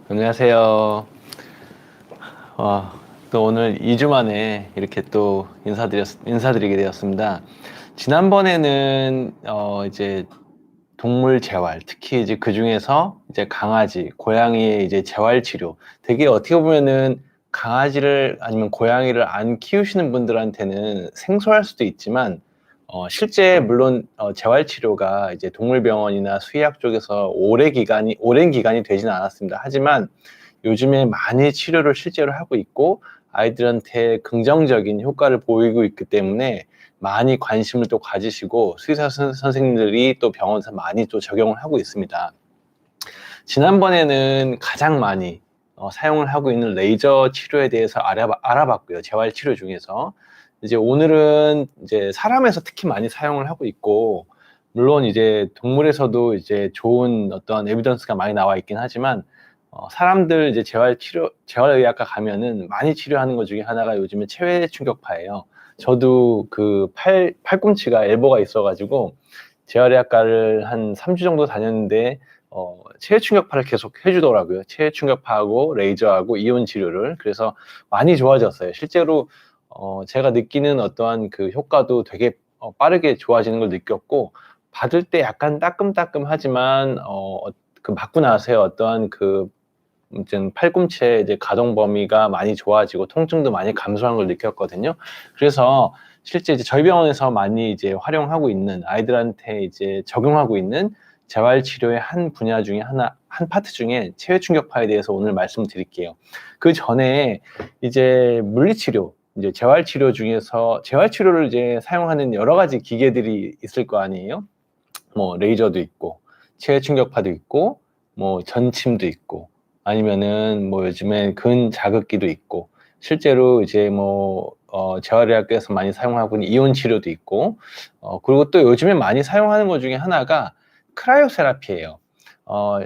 안녕하세요. 또 오늘 2주 만에 이렇게 또 인사드리게 되었습니다. 지난번에는 이제 동물 재활, 특히 이제 그 중에서 이제 강아지, 고양이의 이제 재활 치료. 되게 어떻게 보면은 강아지를 아니면 고양이를 안 키우시는 분들한테는 생소할 수도 있지만, 실제 물론 재활 치료가 이제 동물병원이나 수의학 쪽에서 오랜 기간이 되지는 않았습니다. 하지만 요즘에 많이 치료를 실제로 하고 있고 아이들한테 긍정적인 효과를 보이고 있기 때문에 많이 관심을 또 가지시고 수의사 선생님들이 또 병원에서 많이 또 적용을 하고 있습니다. 지난번에는 가장 많이 사용을 하고 있는 레이저 치료에 대해서 알아봤고요. 재활 치료 중에서. 이제 오늘은 이제 사람에서 특히 많이 사용을 하고 있고, 물론 이제 동물에서도 이제 좋은 어떤 에비던스가 많이 나와 있긴 하지만, 사람들 이제 재활의학과 가면은 많이 치료하는 것 중에 하나가 요즘에 체외 충격파예요. 저도 그 팔꿈치가 엘보가 있어가지고 재활의학과를 한 3주 정도 다녔는데, 체외 충격파를 계속 해주더라고요. 체외 충격파하고 레이저하고 이온 치료를. 그래서 많이 좋아졌어요. 실제로 제가 느끼는 어떠한 그 효과도 되게 빠르게 좋아지는 걸 느꼈고, 받을 때 약간 따끔따끔하지만 그 맞고 나서의 어떠한 그 아무튼 팔꿈치의 이제 가동 범위가 많이 좋아지고 통증도 많이 감소한 걸 느꼈거든요. 그래서 실제 이제 저희 병원에서 많이 이제 활용하고 있는 아이들한테 이제 적용하고 있는 재활 치료의 한 분야 중에 한 파트 중에 체외 충격파에 대해서 오늘 말씀드릴게요. 그 전에 이제 물리치료, 이제 재활 치료 중에서 재활 치료를 이제 사용하는 여러 가지 기계들이 있을 거 아니에요? 뭐 레이저도 있고 체외 충격파도 있고 뭐 전침도 있고 아니면은 뭐 요즘에 근 자극기도 있고 실제로 이제 뭐 재활의학에서 많이 사용하고 있는 이온 치료도 있고 그리고 또 요즘에 많이 사용하는 것 중에 하나가 크라이오세라피예요.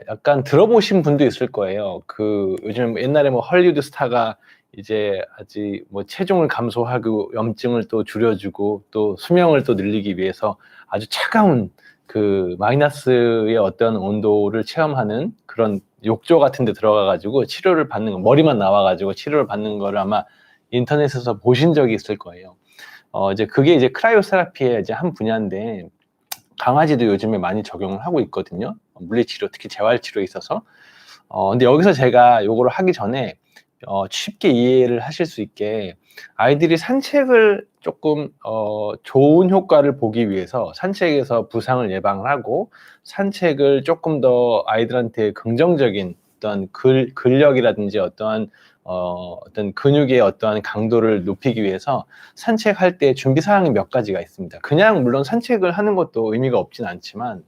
약간 들어보신 분도 있을 거예요. 그 요즘 옛날에 뭐 헐리우드 스타가 이제 아직 뭐 체중을 감소하고 염증을 또 줄여주고 또 수명을 또 늘리기 위해서 아주 차가운 그 마이너스의 어떤 온도를 체험하는 그런 욕조 같은 데 들어가 가지고 치료를 받는 거, 머리만 나와 가지고 치료를 받는 거를 아마 인터넷에서 보신 적이 있을 거예요. 이제 그게 이제 크라이오세라피의 이제 한 분야인데 강아지도 요즘에 많이 적용을 하고 있거든요. 물리치료, 특히 재활치료에 있어서. 근데 여기서 제가 요거를 하기 전에 쉽게 이해를 하실 수 있게 아이들이 산책을 조금 좋은 효과를 보기 위해서 산책에서 부상을 예방을 하고 산책을 조금 더 아이들한테 긍정적인 어떤 근력이라든지 어떤 근육의 어떠한 강도를 높이기 위해서 산책할 때 준비 사항이 몇 가지가 있습니다. 그냥 물론 산책을 하는 것도 의미가 없진 않지만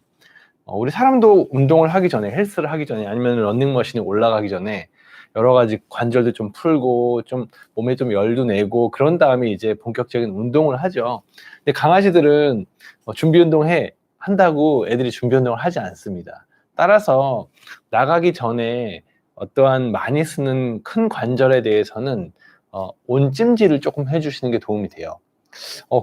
우리 사람도 운동을 하기 전에 헬스를 하기 전에 아니면 러닝머신에 올라가기 전에 여러 가지 관절도 좀 풀고 좀 몸에 좀 열도 내고 그런 다음에 이제 본격적인 운동을 하죠. 근데 강아지들은 준비 운동해 한다고 애들이 준비 운동을 하지 않습니다. 따라서 나가기 전에 어떠한 많이 쓰는 큰 관절에 대해서는 온찜질을 조금 해주시는 게 도움이 돼요.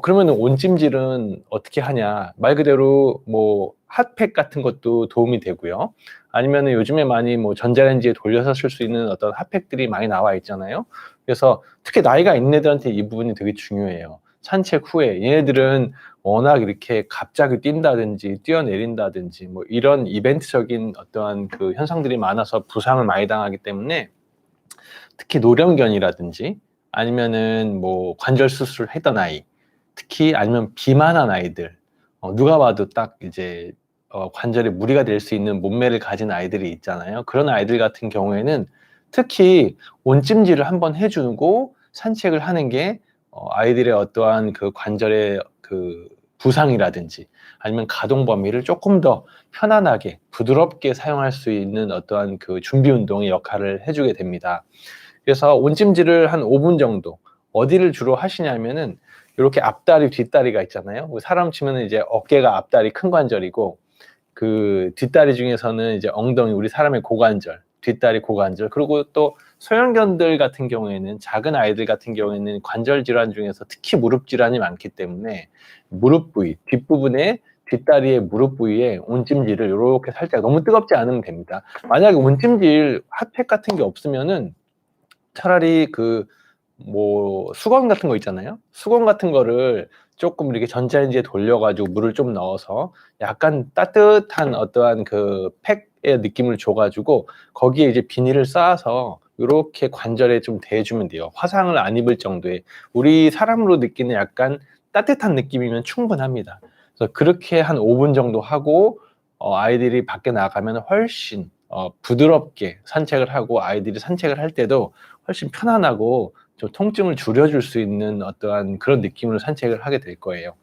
그러면 온찜질은 어떻게 하냐? 말 그대로 뭐 핫팩 같은 것도 도움이 되고요. 아니면은 요즘에 많이 뭐 전자레인지에 돌려서 쓸 수 있는 어떤 핫팩들이 많이 나와 있잖아요. 그래서 특히 나이가 있는 애들한테 이 부분이 되게 중요해요. 산책 후에 얘네들은 워낙 이렇게 갑자기 뛴다든지 뛰어내린다든지 뭐 이런 이벤트적인 어떠한 그 현상들이 많아서 부상을 많이 당하기 때문에 특히 노령견이라든지 아니면은 뭐 관절 수술을 했던 아이, 특히 아니면 비만한 아이들, 누가 봐도 딱 이제 관절에 무리가 될 수 있는 몸매를 가진 아이들이 있잖아요. 그런 아이들 같은 경우에는 특히 온찜질을 한번 해주고 산책을 하는 게 아이들의 어떠한 그 관절의 그 부상이라든지 아니면 가동 범위를 조금 더 편안하게 부드럽게 사용할 수 있는 어떠한 그 준비 운동의 역할을 해주게 됩니다. 그래서 온찜질을 한 5분 정도 어디를 주로 하시냐면은 이렇게 앞다리 뒷다리가 있잖아요. 사람 치면은 이제 어깨가 앞다리 큰 관절이고 그 뒷다리 중에서는 이제 엉덩이 우리 사람의 고관절 뒷다리 고관절 그리고 또 소형견들 같은 경우에는 작은 아이들 같은 경우에는 관절 질환 중에서 특히 무릎 질환이 많기 때문에 무릎 부위 뒷부분에 뒷다리의 무릎 부위에 온찜질을 이렇게 살짝, 너무 뜨겁지 않으면 됩니다. 만약에 온찜질 핫팩 같은 게 없으면은 차라리 뭐 수건 같은 거 있잖아요. 수건 같은 거를 조금 이렇게 전자레인지에 돌려가지고 물을 좀 넣어서 약간 따뜻한 어떠한 그 팩의 느낌을 줘가지고 거기에 이제 비닐을 쌓아서 이렇게 관절에 좀 대주면 돼요. 화상을 안 입을 정도의, 우리 사람으로 느끼는 약간 따뜻한 느낌이면 충분합니다. 그래서 그렇게 한 5분 정도 하고 아이들이 밖에 나가면 훨씬 부드럽게 산책을 하고, 아이들이 산책을 할 때도 훨씬 편안하고 좀 통증을 줄여줄 수 있는 어떠한 그런 느낌으로 산책을 하게 될 거예요.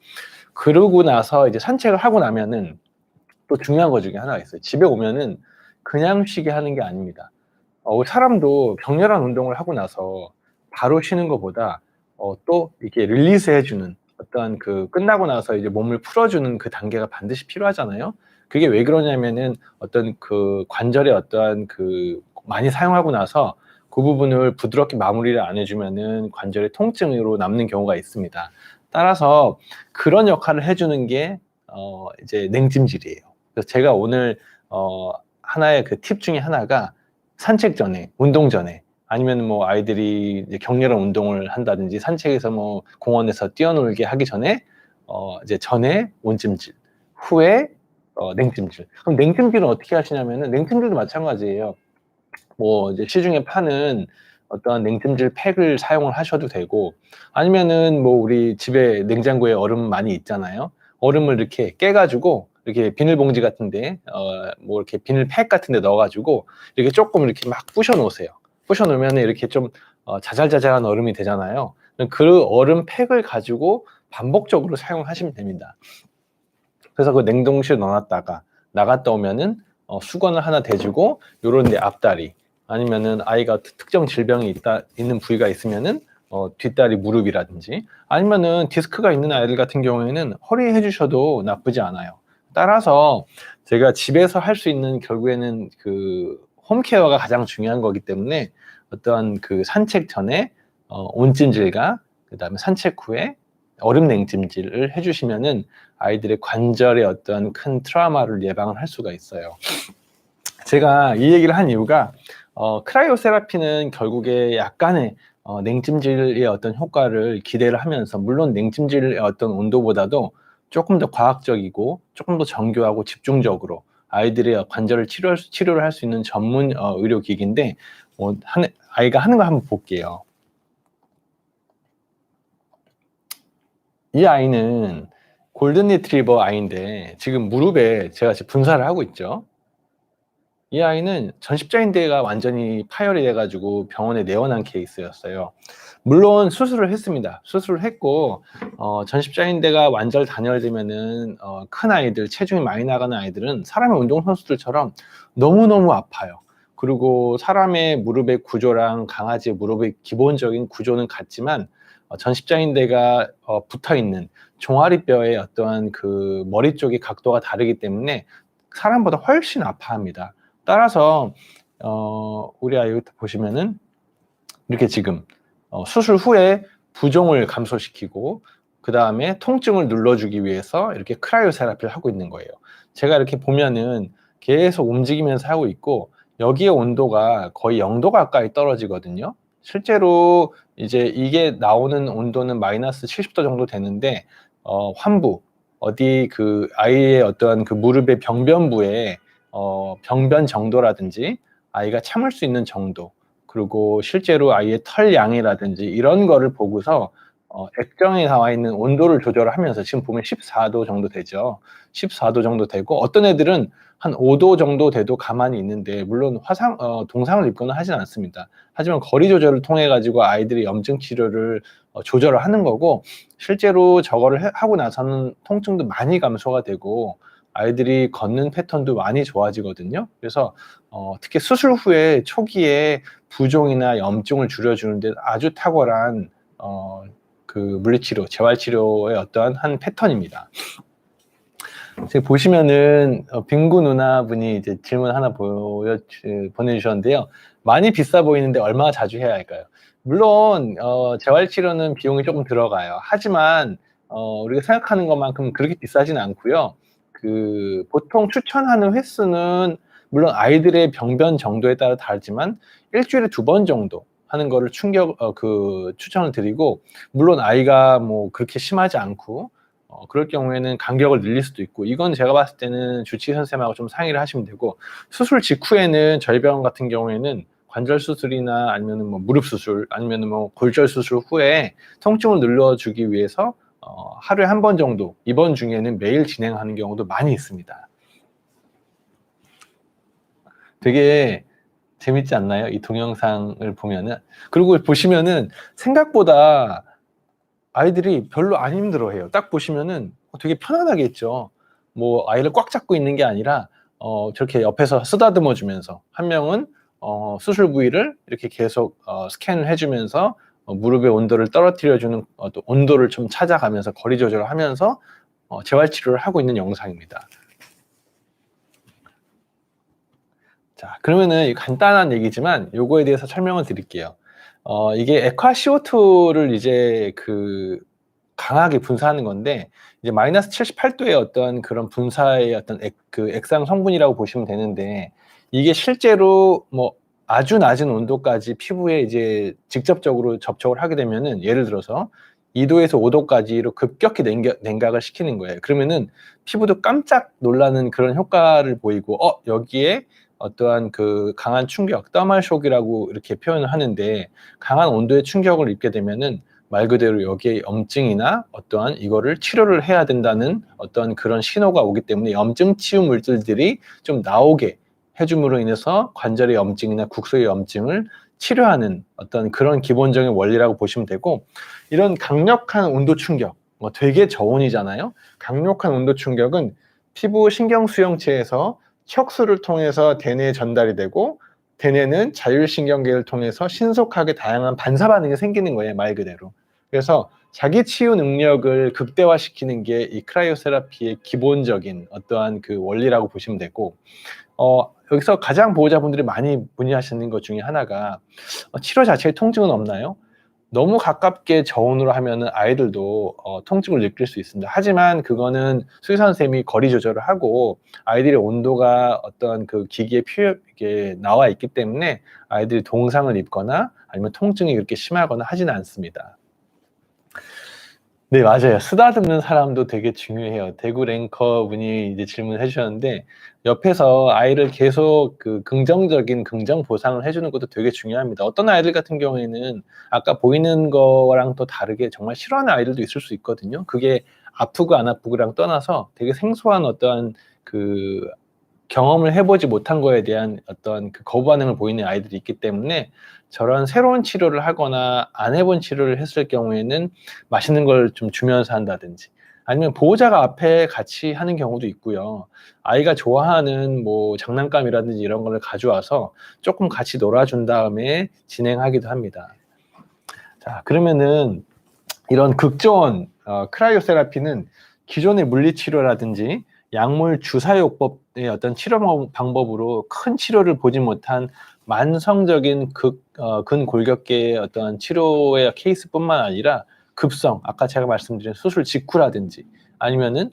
그러고 나서 이제 산책을 하고 나면은 또 중요한 거 중에 하나가 있어요. 집에 오면은 그냥 쉬게 하는 게 아닙니다. 사람도 격렬한 운동을 하고 나서 바로 쉬는 것보다 또 이렇게 릴리스 해주는 어떠한 끝나고 나서 이제 몸을 풀어주는 그 단계가 반드시 필요하잖아요. 그게 왜 그러냐면은 어떤 관절의 어떠한 많이 사용하고 나서 그 부분을 부드럽게 마무리를 안 해주면은 관절의 통증으로 남는 경우가 있습니다. 따라서 그런 역할을 해주는 게 이제 냉찜질이에요. 그래서 제가 오늘 하나의 팁 중에 하나가, 산책 전에, 운동 전에, 아니면 뭐 아이들이 이제 격렬한 운동을 한다든지 산책에서 뭐 공원에서 뛰어놀게 하기 전에 이제 전에 온찜질, 후에 냉찜질. 그럼 냉찜질은 어떻게 하시냐면은, 냉찜질도 마찬가지예요. 뭐 이제 시중에 파는 어떠한 냉찜질 팩을 사용을 하셔도 되고, 아니면은 뭐 우리 집에 냉장고에 얼음 많이 있잖아요. 얼음을 이렇게 깨가지고 이렇게 비닐봉지 같은데 뭐 이렇게 비닐팩 같은데 넣어가지고 이렇게 조금 이렇게 막 부셔 놓으세요. 부셔 놓으면 이렇게 좀 자잘자잘한 얼음이 되잖아요. 그 얼음 팩을 가지고 반복적으로 사용하시면 됩니다. 그래서 그 냉동실에 넣어놨다가 나갔다 오면은 수건을 하나 대주고, 요런 데 앞다리, 아니면은 아이가 특정 질병이 있는 부위가 있으면은 뒷다리 무릎이라든지, 아니면은 디스크가 있는 아이들 같은 경우에는 허리에 해주셔도 나쁘지 않아요. 따라서 제가 집에서 할 수 있는, 결국에는 홈케어가 가장 중요한 거기 때문에 어떠한 산책 전에 온찜질과 그 다음에 산책 후에 얼음 냉찜질을 해주시면은 아이들의 관절에 어떤 큰 트라우마를 예방을 할 수가 있어요. 제가 이 얘기를 한 이유가 크라이오세라피는 결국에 약간의 냉찜질의 어떤 효과를 기대를 하면서, 물론 냉찜질의 어떤 온도보다도 조금 더 과학적이고 조금 더 정교하고 집중적으로 아이들의 관절을 치료를 할 수 있는 전문 의료기기인데, 아이가 하는 거 한번 볼게요. 이 아이는 골든 리트리버 아이인데 지금 무릎에 제가 지금 분사를 하고 있죠. 이 아이는 전십자인대가 완전히 파열이 돼가지고 병원에 내원한 케이스였어요. 물론 수술을 했습니다. 수술을 했고 전십자인대가 완전 단열되면은 큰 아이들, 체중이 많이 나가는 아이들은 사람의 운동선수들처럼 너무너무 아파요. 그리고 사람의 무릎의 구조랑 강아지의 무릎의 기본적인 구조는 같지만 전십자인대가 붙어있는 종아리뼈의 어떠한 머리 쪽의 각도가 다르기 때문에 사람보다 훨씬 아파합니다. 따라서 우리 아이 보시면은 이렇게 지금 수술 후에 부종을 감소시키고 그 다음에 통증을 눌러주기 위해서 이렇게 크라이오세라피를 하고 있는 거예요. 제가 이렇게 보면은 계속 움직이면서 하고 있고, 여기에 온도가 거의 0도 가까이 떨어지거든요. 실제로 이제 이게 나오는 온도는 마이너스 70도 정도 되는데 환부, 어디 아이의 어떠한 무릎의 병변부에 병변 정도라든지 아이가 참을 수 있는 정도, 그리고 실제로 아이의 털 양이라든지 이런 거를 보고서 액정에 나와 있는 온도를 조절하면서, 지금 보면 14도 정도 되죠. 14도 정도 되고, 어떤 애들은 한 5도 정도 돼도 가만히 있는데, 물론 동상을 입거나 하진 않습니다. 하지만 거리 조절을 통해 가지고 아이들이 염증 치료를 조절을 하는 거고, 실제로 저거를 하고 나서는 통증도 많이 감소가 되고 아이들이 걷는 패턴도 많이 좋아지거든요. 그래서 특히 수술 후에 초기에 부종이나 염증을 줄여주는데 아주 탁월한 물리치료, 재활치료의 어떠한 한 패턴입니다. 지금 보시면은 빙구 누나분이 이제 질문 하나 보내주셨는데요. 많이 비싸 보이는데 얼마나 자주 해야 할까요? 물론 재활치료는 비용이 조금 들어가요. 하지만 우리가 생각하는 것만큼 그렇게 비싸진 않고요. 보통 추천하는 횟수는 물론 아이들의 병변 정도에 따라 다르지만 일주일에 2번 정도 하는 거를 추천을 드리고, 물론 아이가 뭐 그렇게 심하지 않고 그럴 경우에는 간격을 늘릴 수도 있고, 이건 제가 봤을 때는 주치의 선생님하고 좀 상의를 하시면 되고, 수술 직후에는 저희 병원 같은 경우에는 관절 수술이나 아니면 뭐 무릎 수술 아니면 뭐 골절 수술 후에 통증을 눌러주기 위해서 하루에 1번 정도, 입원 중에는 매일 진행하는 경우도 많이 있습니다. 되게 재밌지 않나요? 이 동영상을 보면은. 그리고 보시면은 생각보다 아이들이 별로 안 힘들어해요. 딱 보시면은 되게 편안하게 있죠. 뭐 아이를 꽉 잡고 있는 게 아니라 저렇게 옆에서 쓰다듬어 주면서, 한 명은 수술 부위를 이렇게 계속 스캔을 해주면서 무릎의 온도를 떨어뜨려주는 또 온도를 좀 찾아가면서 거리 조절을 하면서 재활 치료를 하고 있는 영상입니다. 자, 그러면은 간단한 얘기지만 요거에 대해서 설명을 드릴게요. 이게 액화 CO2를 이제 강하게 분사하는 건데, 이제 마이너스 78도의 어떤 그런 분사의 어떤 액상 성분이라고 보시면 되는데, 이게 실제로 뭐 아주 낮은 온도까지 피부에 이제 직접적으로 접촉을 하게 되면은, 예를 들어서 2도에서 5도까지로 급격히 냉각을 시키는 거예요. 그러면은 피부도 깜짝 놀라는 그런 효과를 보이고, 여기에 어떠한 강한 충격, 더멀 쇼크라고 이렇게 표현을 하는데, 강한 온도의 충격을 입게 되면은 말 그대로 여기에 염증이나 어떠한 이거를 치료를 해야 된다는 어떤 그런 신호가 오기 때문에, 염증 치유 물질들이 좀 나오게 해줌으로 인해서 관절의 염증이나 국소의 염증을 치료하는 어떤 그런 기본적인 원리라고 보시면 되고, 이런 강력한 온도 충격, 되게 저온이잖아요. 강력한 온도 충격은 피부 신경 수용체에서 척수를 통해서 대뇌에 전달이 되고, 대뇌는 자율신경계를 통해서 신속하게 다양한 반사 반응이 생기는 거예요, 말 그대로. 그래서 자기 치유 능력을 극대화시키는 게 이 크라이오세라피의 기본적인 어떠한 원리라고 보시면 되고, 여기서 가장 보호자분들이 많이 문의하시는 것 중에 하나가, 치료 자체에 통증은 없나요? 너무 가깝게 저온으로 하면은 아이들도 통증을 느낄 수 있습니다. 하지만 그거는 수의사 선생님이 거리 조절을 하고, 아이들의 온도가 어떤 기기에 이게 나와 있기 때문에 아이들이 동상을 입거나 아니면 통증이 그렇게 심하거나 하지는 않습니다. 네, 맞아요. 쓰다듬는 사람도 되게 중요해요. 대구 랭커 분이 이제 질문해 주셨는데, 옆에서 아이를 계속 긍정적인 긍정 보상을 해주는 것도 되게 중요합니다. 어떤 아이들 같은 경우에는 아까 보이는 거랑 또 다르게 정말 싫어하는 아이들도 있을 수 있거든요. 그게 아프고 안 아프고랑 떠나서 되게 생소한 어떠한 경험을 해보지 못한 거에 대한 어떤 거부 반응을 보이는 아이들이 있기 때문에, 저런 새로운 치료를 하거나 안 해본 치료를 했을 경우에는 맛있는 걸 좀 주면서 한다든지, 아니면 보호자가 앞에 같이 하는 경우도 있고요. 아이가 좋아하는 뭐 장난감이라든지 이런 거를 가져와서 조금 같이 놀아준 다음에 진행하기도 합니다. 자, 그러면은 이런 극저온 크라이오세라피는 기존의 물리치료라든지 약물 주사요법의 어떤 치료 방법으로 큰 치료를 보지 못한 만성적인 근골격계의 어떤 치료의 케이스뿐만 아니라, 급성, 아까 제가 말씀드린 수술 직후라든지, 아니면은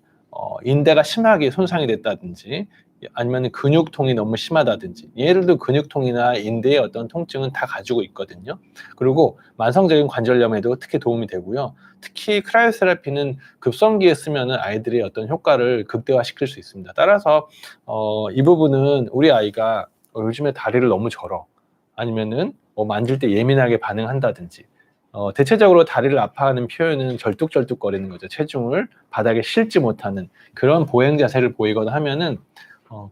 인대가 심하게 손상이 됐다든지, 아니면 근육통이 너무 심하다든지, 예를 들어 근육통이나 인대의 어떤 통증은 다 가지고 있거든요. 그리고 만성적인 관절염에도 특히 도움이 되고요. 특히 크라이오세라피는 급성기에 쓰면은 아이들의 어떤 효과를 극대화시킬 수 있습니다. 따라서 이 부분은 우리 아이가 요즘에 다리를 너무 절어, 아니면은 만질 때 예민하게 반응한다든지, 대체적으로 다리를 아파하는 표현은 절뚝절뚝거리는 거죠. 체중을 바닥에 실지 못하는 그런 보행 자세를 보이거나 하면은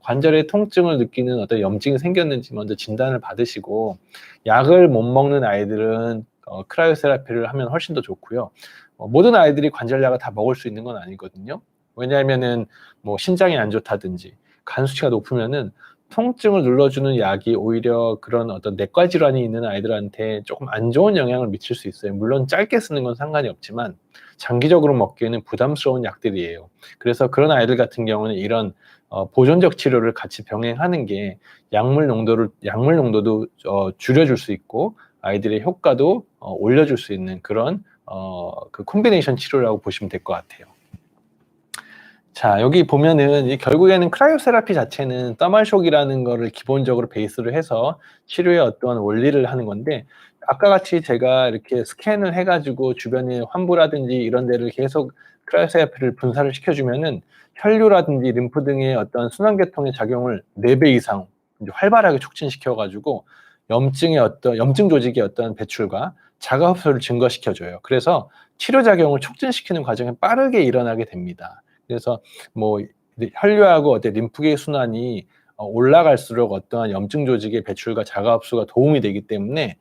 관절의 통증을 느끼는 어떤 염증이 생겼는지 먼저 진단을 받으시고, 약을 못 먹는 아이들은 크라이오세라피를 하면 훨씬 더 좋고요. 모든 아이들이 관절약을 다 먹을 수 있는 건 아니거든요. 왜냐하면은 뭐 신장이 안 좋다든지 간 수치가 높으면은 통증을 눌러주는 약이 오히려 그런 어떤 내과 질환이 있는 아이들한테 조금 안 좋은 영향을 미칠 수 있어요. 물론 짧게 쓰는 건 상관이 없지만 장기적으로 먹기에는 부담스러운 약들이에요. 그래서 그런 아이들 같은 경우는 이런 보존적 치료를 같이 병행하는 게 약물 농도도 줄여줄 수 있고, 아이들의 효과도 올려줄 수 있는 그런 콤비네이션 치료라고 보시면 될 것 같아요. 자, 여기 보면은 결국에는 크라이오세라피 자체는 더멀쇼크라는 거를 기본적으로 베이스로 해서 치료의 어떤 원리를 하는 건데, 아까 같이 제가 이렇게 스캔을 해가지고 주변에 환부라든지 이런 데를 계속 크라이오세라피를 분사를 시켜주면은 혈류라든지 림프 등의 어떤 순환계통의 작용을 4배 이상 이제 활발하게 촉진시켜가지고 염증 조직의 어떤 배출과 자가 흡수를 증가시켜줘요. 그래서 치료 작용을 촉진시키는 과정이 빠르게 일어나게 됩니다. 그래서 뭐 혈류하고 어떤 림프계 순환이 올라갈수록 어떠한 염증 조직의 배출과 자가 흡수가 도움이 되기 때문에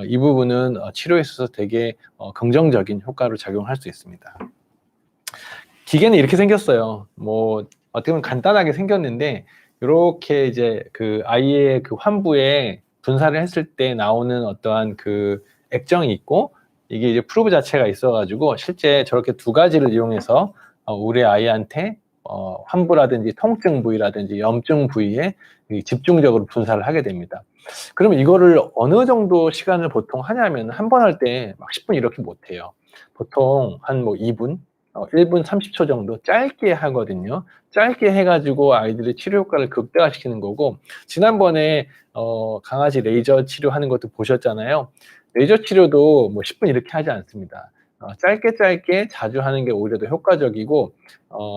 이 부분은 치료에 있어서 되게 긍정적인 효과로 작용할 수 있습니다. 기계는 이렇게 생겼어요. 뭐 어떻게 보면 간단하게 생겼는데 이렇게 이제 그 아이의 그 환부에 분사를 했을 때 나오는 어떠한 그 액정이 있고 이게 이제 프로브 자체가 있어가지고 실제 저렇게 두 가지를 이용해서 우리 아이한테 환부라든지 통증 부위라든지 염증 부위에 집중적으로 분사를 하게 됩니다. 그러면 이거를 어느 정도 시간을 보통 하냐면 한 번 할 때 막 10분 이렇게 못 해요. 보통 한 뭐 2분, 1분 30초 정도 짧게 하거든요. 짧게 해가지고 아이들의 치료 효과를 극대화시키는 거고, 지난번에 강아지 레이저 치료하는 것도 보셨잖아요. 레이저 치료도 뭐 10분 이렇게 하지 않습니다. 짧게 자주 하는 게 오히려 더 효과적이고,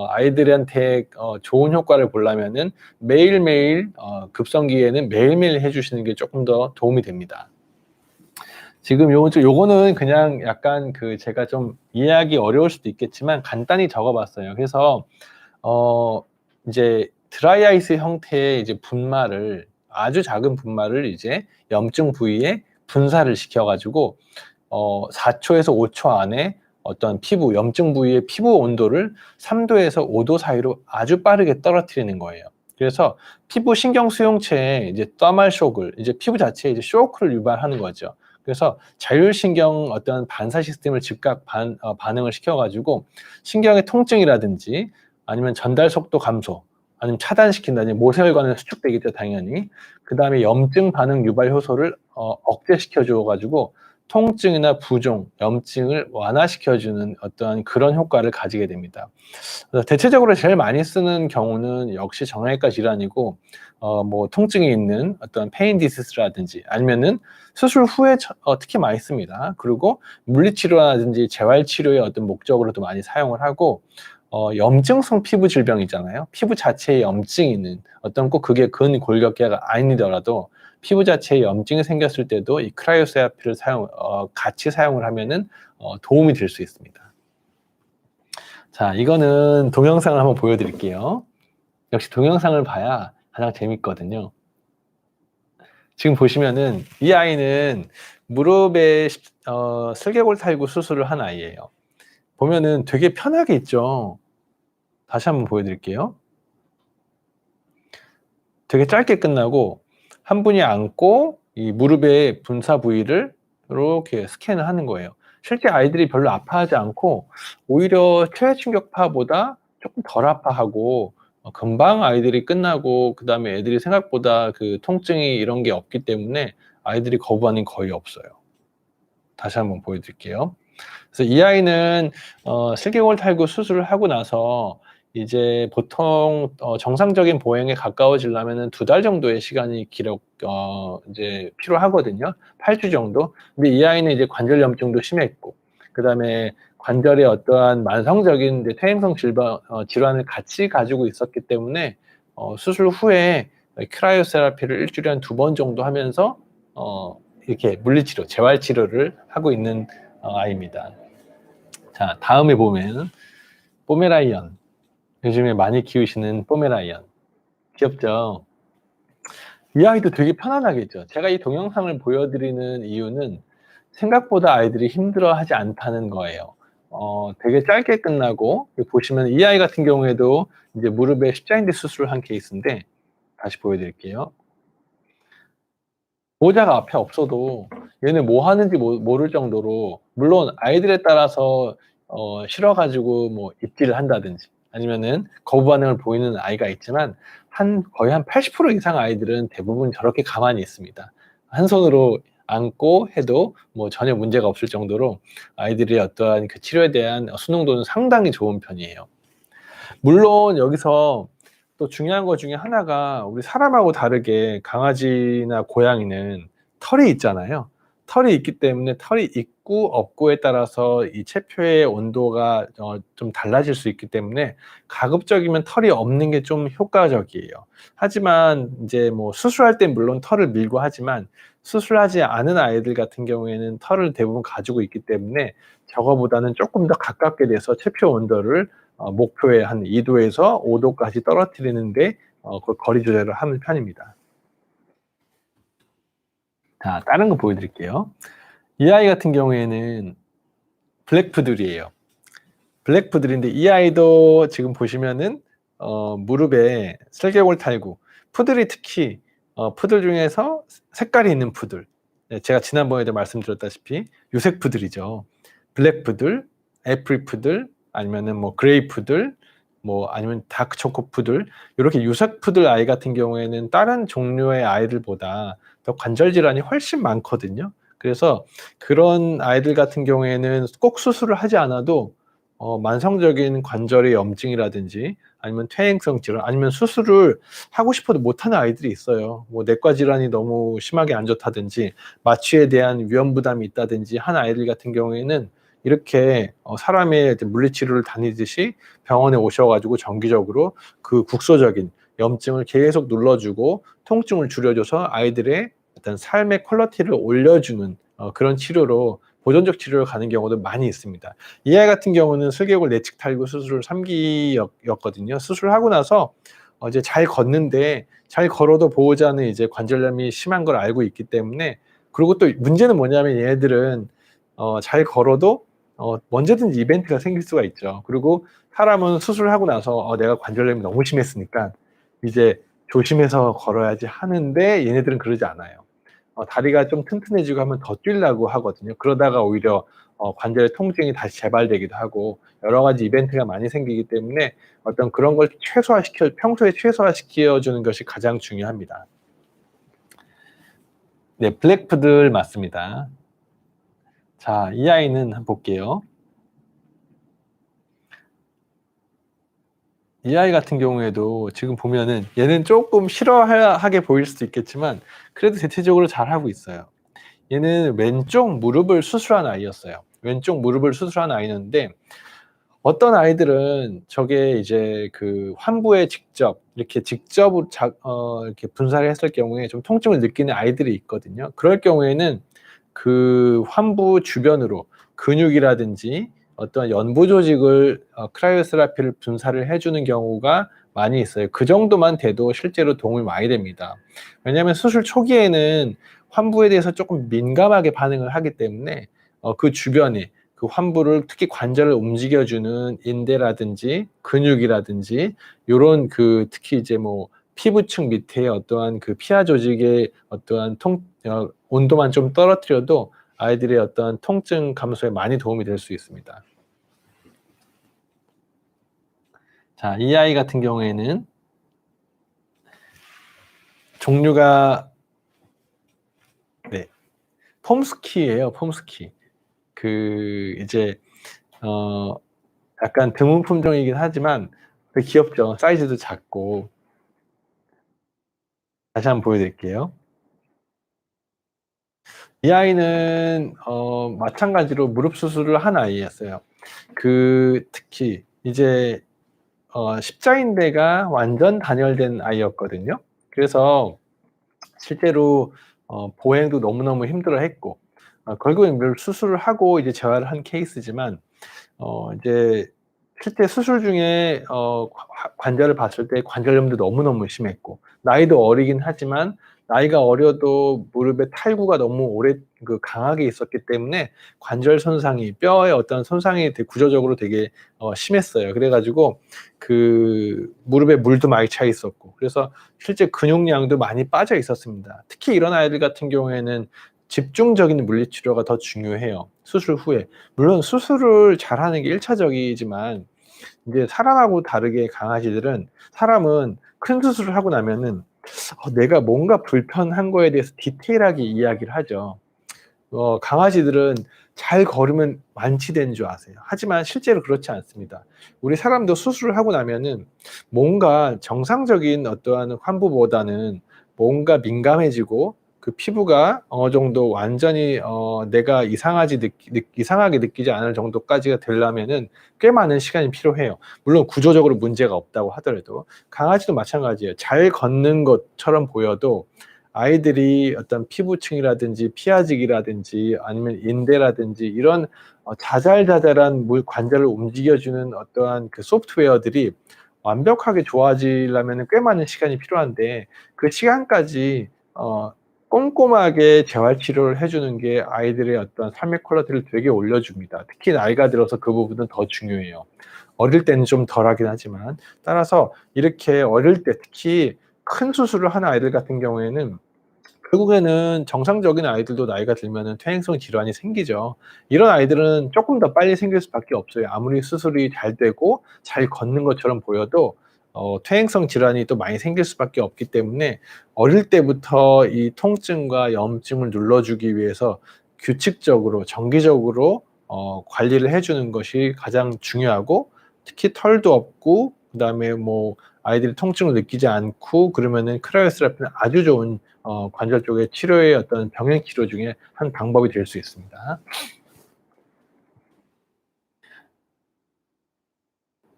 아이들한테 좋은 효과를 보려면은 매일매일 급성기에는 매일매일 해주시는 게 조금 더 도움이 됩니다. 지금 요거는 그냥 약간 그 제가 좀 이해하기 어려울 수도 있겠지만 간단히 적어봤어요. 그래서 이제 드라이아이스 형태의 이제 분말을 아주 작은 분말을 이제 염증 부위에 분사를 시켜가지고 4초에서 5초 안에 어떤 피부 염증 부위의 피부 온도를 3도에서 5도 사이로 아주 빠르게 떨어뜨리는 거예요. 그래서 피부 신경 수용체에 이제 더멀 쇼크를 이제 피부 자체에 이제 쇼크를 유발하는 거죠. 그래서 자율신경 어떤 반사 시스템을 즉각 반응을 시켜가지고 신경의 통증이라든지 아니면 전달 속도 감소, 아니면 차단시킨다든지 모세혈관을 수축되겠죠, 당연히. 그 다음에 염증 반응 유발 효소를 억제시켜줘가지고 통증이나 부종, 염증을 완화시켜주는 어떠한 그런 효과를 가지게 됩니다. 대체적으로 제일 많이 쓰는 경우는 역시 정형외과 질환이고, 뭐 통증이 있는 어떤 페인 디시스라든지 아니면은 수술 후에 특히 많이 씁니다. 그리고 물리치료라든지 재활치료의 어떤 목적으로도 많이 사용을 하고, 염증성 피부 질병이잖아요. 피부 자체에 염증이 있는 어떤 꼭 그게 근골격계가 아니더라도 피부 자체에 염증이 생겼을 때도 이 크라이오세라피를 같이 사용을 하면은 도움이 될 수 있습니다. 자, 이거는 동영상을 한번 보여드릴게요. 역시 동영상을 봐야 가장 재밌거든요. 지금 보시면은 이 아이는 무릎에 슬개골 탈구 수술을 한 아이예요. 보면은 되게 편하게 있죠. 다시 한번 보여드릴게요. 되게 짧게 끝나고 한 분이 앉고 이 무릎의 분사 부위를 이렇게 스캔을 하는 거예요. 실제 아이들이 별로 아파하지 않고 오히려 최충격파보다 조금 덜 아파하고 금방 아이들이 끝나고 그 다음에 애들이 생각보다 그 통증이 이런 게 없기 때문에 아이들이 거부 반응이 거의 없어요. 다시 한번 보여드릴게요. 그래서 이 아이는 슬개골 탈구 수술을 하고 나서 이제 보통 정상적인 보행에 가까워지려면은 2달 정도의 시간이 이제 필요하거든요. 8주 정도. 근데 이 아이는 이제 관절 염증도 심했고, 그 다음에 관절에 어떠한 만성적인 이제 퇴행성 질환을 같이 가지고 있었기 때문에 수술 후에 크라이오세라피를 일주일에 한 2번 정도 하면서 이렇게 물리치료, 재활치료를 하고 있는 아이입니다. 자, 다음에 보면 포메라이언. 요즘에 많이 키우시는 포메라이언. 귀엽죠? 이 아이도 되게 편안하겠죠. 제가 이 동영상을 보여드리는 이유는 생각보다 아이들이 힘들어하지 않다는 거예요. 되게 짧게 끝나고 보시면 이 아이 같은 경우에도 이제 무릎에 십자인대 수술을 한 케이스인데 다시 보여드릴게요. 보호자가 앞에 없어도 얘는 뭐 하는지 모를 정도로, 물론 아이들에 따라서 싫어가지고 뭐 입질을 한다든지 아니면은 거부 반응을 보이는 아이가 있지만 거의 한 80% 이상 아이들은 대부분 저렇게 가만히 있습니다. 한 손으로 안고 해도 뭐 전혀 문제가 없을 정도로 아이들의 어떠한 그 치료에 대한 순응도는 상당히 좋은 편이에요. 물론 여기서 또 중요한 것 중에 하나가 우리 사람하고 다르게 강아지나 고양이는 털이 있잖아요. 털이 있기 때문에 털이 있고 없고에 따라서 이 체표의 온도가 좀 달라질 수 있기 때문에 가급적이면 털이 없는 게 좀 효과적이에요. 하지만 이제 뭐 수술할 땐 물론 털을 밀고 하지만 수술하지 않은 아이들 같은 경우에는 털을 대부분 가지고 있기 때문에 저거보다는 조금 더 가깝게 돼서 체표 온도를 목표의 한 2도에서 5도까지 떨어뜨리는데 그 거리 조절을 하는 편입니다. 자, 다른 거 보여드릴게요. 이 아이 같은 경우에는 블랙푸들이에요. 블랙푸들인데 이 아이도 지금 보시면은 무릎에 슬개골 탈구. 푸들이 특히 푸들 중에서 색깔이 있는 푸들. 네, 제가 지난번에도 말씀드렸다시피 유색 푸들이죠. 블랙푸들, 애플 푸들, 아니면은 뭐 그레이 푸들, 뭐 아니면 다크 초코 푸들, 이렇게 유색 푸들 아이 같은 경우에는 다른 종류의 아이들보다 더 관절 질환이 훨씬 많거든요. 그래서 그런 아이들 같은 경우에는 꼭 수술을 하지 않아도 만성적인 관절의 염증이라든지 아니면 퇴행성 질환, 아니면 수술을 하고 싶어도 못하는 아이들이 있어요. 뭐 내과 질환이 너무 심하게 안 좋다든지 마취에 대한 위험 부담이 있다든지 한 아이들 같은 경우에는 이렇게 사람의 물리치료를 다니듯이 병원에 오셔가지고 정기적으로 그 국소적인 염증을 계속 눌러주고 통증을 줄여줘서 아이들의 어떤 삶의 퀄리티를 올려주는 그런 치료로 보존적 치료를 가는 경우도 많이 있습니다. 이 아이 같은 경우는 슬개골 내측 탈구 수술 3기였거든요. 수술하고 나서 이제 잘 걷는데 잘 걸어도 보호자는 이제 관절염이 심한 걸 알고 있기 때문에, 그리고 또 문제는 뭐냐면 얘네들은 잘 걸어도 언제든지 이벤트가 생길 수가 있죠. 그리고 사람은 수술하고 나서 내가 관절염이 너무 심했으니까 이제 조심해서 걸어야지 하는데 얘네들은 그러지 않아요. 다리가 좀 튼튼해지고 하면 더 뛰려고 하거든요. 그러다가 오히려 관절의 통증이 다시 재발되기도 하고 여러 가지 이벤트가 많이 생기기 때문에 어떤 그런 걸 평소에 최소화시켜 주는 것이 가장 중요합니다. 네, 블랙푸들 맞습니다. 자, 이 아이는 한번 볼게요. 이 아이 같은 경우에도 지금 보면은 얘는 조금 싫어하게 보일 수도 있겠지만 그래도 대체적으로 잘하고 있어요. 얘는 왼쪽 무릎을 수술한 아이였어요. 왼쪽 무릎을 수술한 아이였는데 어떤 아이들은 저게 이제 그 환부에 이렇게 이렇게 분사를 했을 경우에 좀 통증을 느끼는 아이들이 있거든요. 그럴 경우에는 그 환부 주변으로 근육이라든지 어떤 연부 조직을 크라이오세라피를 분사를 해주는 경우가 많이 있어요. 그 정도만 돼도 실제로 도움이 많이 됩니다. 왜냐하면 수술 초기에는 환부에 대해서 조금 민감하게 반응을 하기 때문에 그 주변에 그 환부를, 특히 관절을 움직여주는 인대라든지 근육이라든지 요런 그 특히 이제 뭐 피부층 밑에 어떠한 그 피하 조직의 어떠한 온도만 좀 떨어뜨려도 아이들의 어떤 통증 감소에 많이 도움이 될 수 있습니다. 자, 이 아이 같은 경우에는 종류가 폼스키예요. 폼스키. 그 이제 약간 드문 품종이긴 하지만 귀엽죠. 사이즈도 작고. 다시 한번 보여드릴게요. 이 아이는 마찬가지로 무릎 수술을 한 아이였어요. 특히 이제 십자인대가 완전 단열된 아이였거든요. 그래서 실제로 보행도 너무너무 힘들어했고 결국엔 수술을 하고 이제 재활을 한 케이스지만 이제 실제 수술 중에 관절을 봤을 때 관절염도 너무너무 심했고 나이도 어리긴 하지만 나이가 어려도 무릎에 탈구가 너무 강하게 있었기 때문에 관절 손상이, 뼈의 어떤 손상이 구조적으로 되게 심했어요. 그래가지고 그 무릎에 물도 많이 차 있었고 그래서 실제 근육량도 많이 빠져 있었습니다. 특히 이런 아이들 같은 경우에는 집중적인 물리치료가 더 중요해요. 수술 후에. 물론 수술을 잘하는 게 1차적이지만 이제 사람하고 다르게 사람은 큰 수술을 하고 나면은 내가 뭔가 불편한 거에 대해서 디테일하게 이야기를 하죠. 강아지들은 잘 걸으면 완치되는 줄 아세요. 하지만 실제로 그렇지 않습니다. 우리 사람도 수술을 하고 나면은 뭔가 정상적인 어떠한 환부보다는 뭔가 민감해지고 그 피부가 어느 정도 완전히 내가 이상하게 느끼지 않을 정도까지가 되려면은 꽤 많은 시간이 필요해요. 물론 구조적으로 문제가 없다고 하더라도. 강아지도 마찬가지예요. 잘 걷는 것처럼 보여도 아이들이 어떤 피부층이라든지 피하직이라든지 아니면 인대라든지 이런 자잘자잘한 관절을 움직여주는 어떠한 그 소프트웨어들이 완벽하게 좋아지려면 꽤 많은 시간이 필요한데, 그 시간까지 꼼꼼하게 재활 치료를 해주는 게 아이들의 어떤 삶의 퀄리티를 되게 올려줍니다. 특히 나이가 들어서 그 부분은 더 중요해요. 어릴 때는 좀 덜하긴 하지만. 따라서 이렇게 어릴 때 특히 큰 수술을 하는 아이들 같은 경우에는 결국에는 정상적인 아이들도 나이가 들면은 퇴행성 질환이 생기죠. 이런 아이들은 조금 더 빨리 생길 수밖에 없어요. 아무리 수술이 잘 되고 잘 걷는 것처럼 보여도 퇴행성 질환이 또 많이 생길 수밖에 없기 때문에 어릴 때부터 이 통증과 염증을 눌러주기 위해서 규칙적으로 정기적으로 관리를 해주는 것이 가장 중요하고, 특히 털도 없고 그다음에 뭐 아이들이 통증을 느끼지 않고 그러면은 크라이오세라피는 아주 좋은 관절 쪽의 치료의 어떤 병행 치료 중에 한 방법이 될 수 있습니다.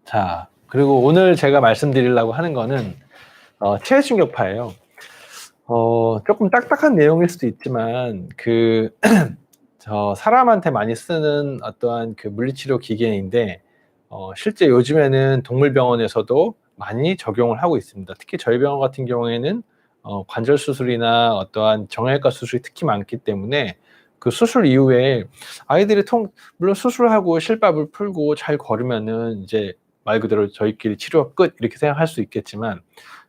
자, 그리고 오늘 제가 말씀드리려고 하는 거는 체외 충격파예요. 조금 딱딱한 내용일 수도 있지만 저 사람한테 많이 쓰는 어떠한 그 물리치료 기계인데, 실제 요즘에는 동물병원에서도 많이 적용을 하고 있습니다. 특히 저희 병원 같은 경우에는 관절 수술이나 어떠한 정형외과 수술이 특히 많기 때문에 그 수술 이후에 아이들이 물론 수술하고 실밥을 풀고 잘 걸으면은 이제 말 그대로 저희끼리 치료가 끝 이렇게 생각할 수 있겠지만,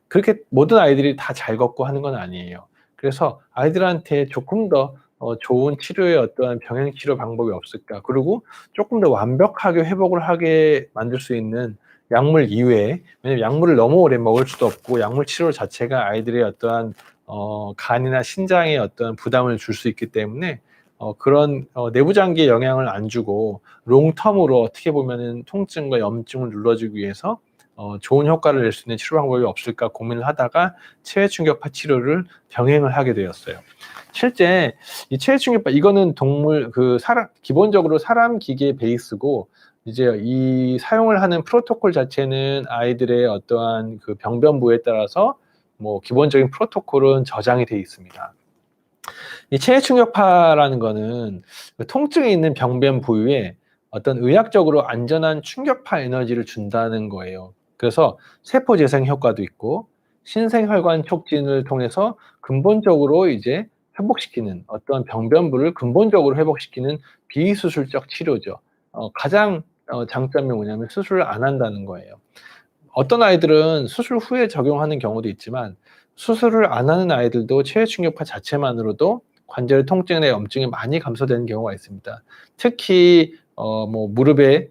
그렇게 모든 아이들이 다 잘 걷고 하는 건 아니에요. 그래서 아이들한테 조금 더 좋은 치료의 어떠한 병행 치료 방법이 없을까? 그리고 조금 더 완벽하게 회복을 하게 만들 수 있는 약물 이외에, 왜냐면 약물을 너무 오래 먹을 수도 없고 약물 치료 자체가 아이들의 어떠한 간이나 신장에 어떤 부담을 줄 수 있기 때문에 그런 내부 장기에 영향을 안 주고 롱텀으로 어떻게 보면은 통증과 염증을 눌러주기 위해서 좋은 효과를 낼 수 있는 치료 방법이 없을까 고민을 하다가 체외 충격파 치료를 병행을 하게 되었어요. 실제 이 체외 충격파 이거는 사람 기본적으로 사람 기계 베이스고, 이제 이 사용을 하는 프로토콜 자체는 아이들의 어떠한 그 병변부에 따라서 뭐 기본적인 프로토콜은 저장이 돼 있습니다. 이 체외 충격파라는 거는 그 통증이 있는 병변 부위에 어떤 의학적으로 안전한 충격파 에너지를 준다는 거예요. 그래서 세포 재생 효과도 있고 신생혈관 촉진을 통해서 근본적으로 이제 회복시키는, 어떤 병변부를 근본적으로 회복시키는 비수술적 치료죠. 가장 장점이 뭐냐면 수술을 안 한다는 거예요. 어떤 아이들은 수술 후에 적용하는 경우도 있지만 수술을 안 하는 아이들도 체외 충격파 자체만으로도 관절 통증이나 염증이 많이 감소되는 경우가 있습니다. 특히 뭐 무릎의